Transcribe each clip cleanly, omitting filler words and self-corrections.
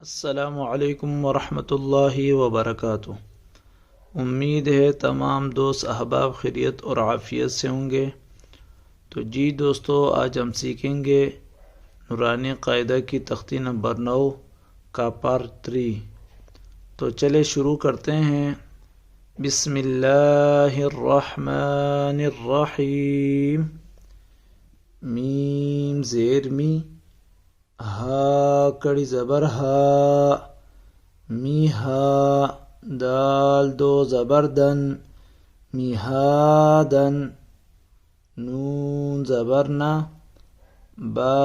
अस्सलामुअलैकुम वरहमतुल्लाहि वबरकातुह। उम्मीद है तमाम दोस्त अहबाब खैरियत और आफ़ियत से होंगे। तो जी दोस्तों, आज हम सीखेंगे नूरानी क़ायदा की तख्ती नंबर 9 का पार्ट 3। तो चले शुरू करते हैं। बिस्मिल्लाहिर्रहमानिर्रहीम। मीम ज़ेर मी, हा कड़ी ज़बर हा, मीहा दाल दो ज़बर दन, मिहादन नून ज़बर ना, बा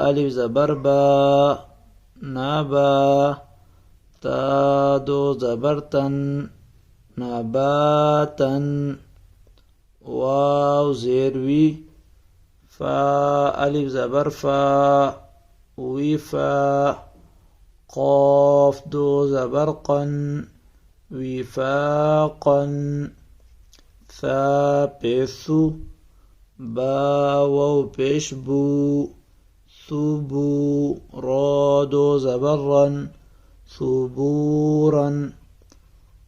अलिफ ज़बर बा, नाबा ता दो ज़बर तन, नाबातन वाव ज़ेर वी, फा अलिफ ज़बर फा, विफा क़ाफ दो ज़बर क़न, विफ़ाक़न सा पेशु, बा वाव पेश बू, सुबू रा दो ज़बर रन, सुबूरन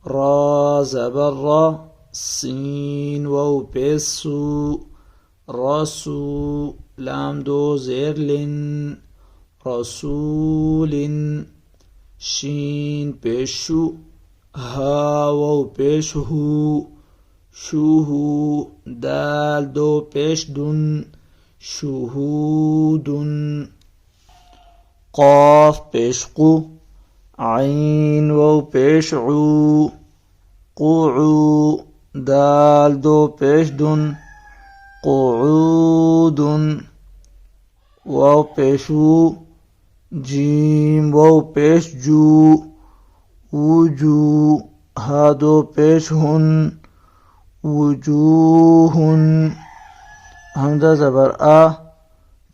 रा ज़बर रा, सीन वाव पेश सू, रसू लाम दो ज़ेर लिन, रसूलिन शीन पेशु, हा वाव पेश हू, शुहू दाल दो पेश दुन, शुहूदुन क़ाफ पेश कु, आइन वाव पेश ऊ, क़ुऊ दाल दो पेश दुन, क़ुऊदुन वाव पेश वू, जीम वाव पेश जू, वुजू हा दो पेश हुन, वुजूहुन हमज़ा ज़बर आ,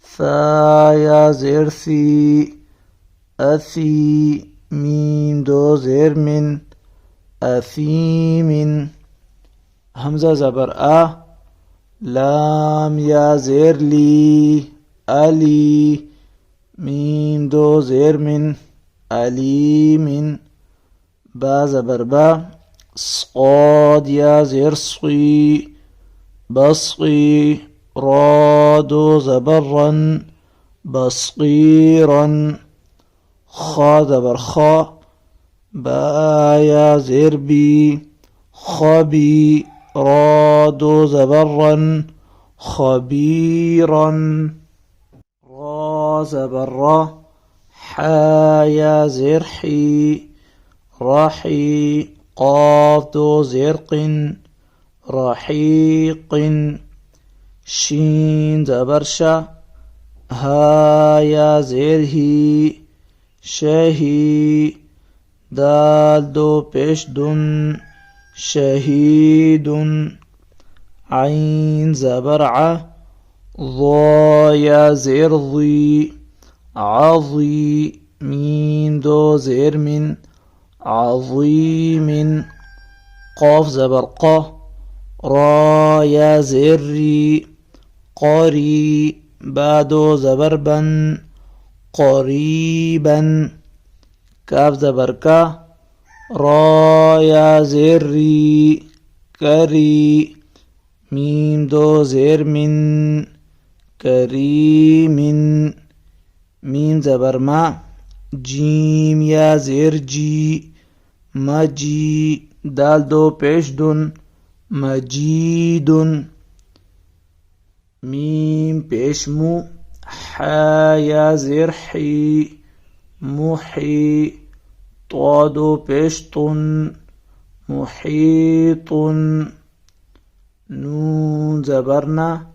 सा या ज़ेर सी, असी मीम दो ज़ेर मिन, असीमिन हमज़ा ज़बर आ, लाम या ज़ेर ली, अली मीम दो ज़ेर मिन, अलीमिन बा ज़बर बा, صاد या ज़ेर स्वी, बस्की रा दो ज़बर रन, बस्कीरन खा ज़बर खा, बा या ज़ेर बी, खबी रा दो ज़बर रन, खबीरन रा ज़बर रा, हा या ज़ेर ही, रही क़ाफ दो ज़ेर क़िन, रहीक़िन शीन ज़बर शा, हा या ज़ेर ही, शही दाल दो पेश दुन, शहीदुन आइन ज़बर आ, ज़ा या ज़ेर ज़ी, आज़ी मीम दो ज़ेर मिन, عظيم قاف زبر قا، را يا زري، قري بعدو زبر بن، قريبا كاف زبر كا، را يا زري، كري ميم دو زير من، كريم ميم زبر ما، جيم يا زير جي، مجي دال دو پیش دن، مجيدن ميم پیش مو، حا يا زير حي، محي طا دو پیش طن، محيط نون زبرنا،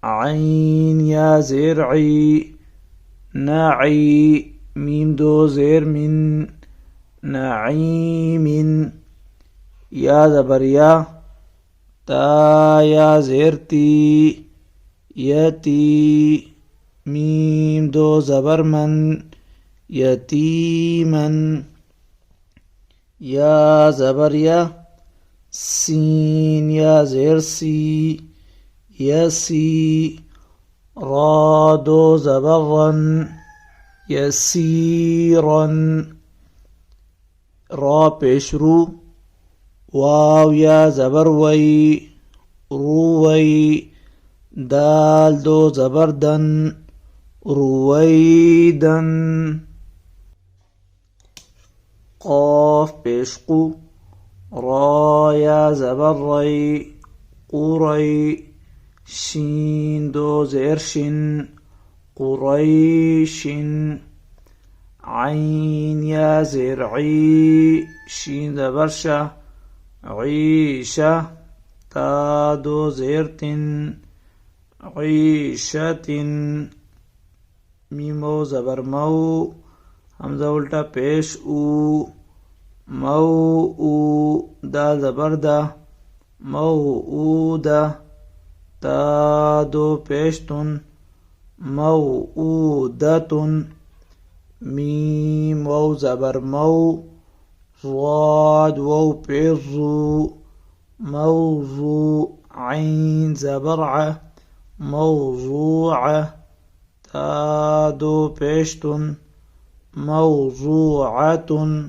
عين يا زير عي، نعي ميم دو زير من، نعيم يا زبر يا، تا يا زير تي، يتي ميم دو زبر من، يتيما يا زبر يا، سين يا زير سي، يسي را دو زبر رن، يسيرا را پیشرو واو یا زبر وی روی دال دو زبردن رویدن قاف پیشقو را یا زبر ری قوری شین دو زیرشن قريشن عين يا زرعي شين زبرشة عيشة تادو زيرتن عيشة ميمو زبر مو همزة الٹا پیش او مو دا زبر دا موعودة تادو پیشتن موعودة ميم واو زبر مو صاد واو بيزو موضوع عين زبرعة موضوعة تادو بيشتن موضوعة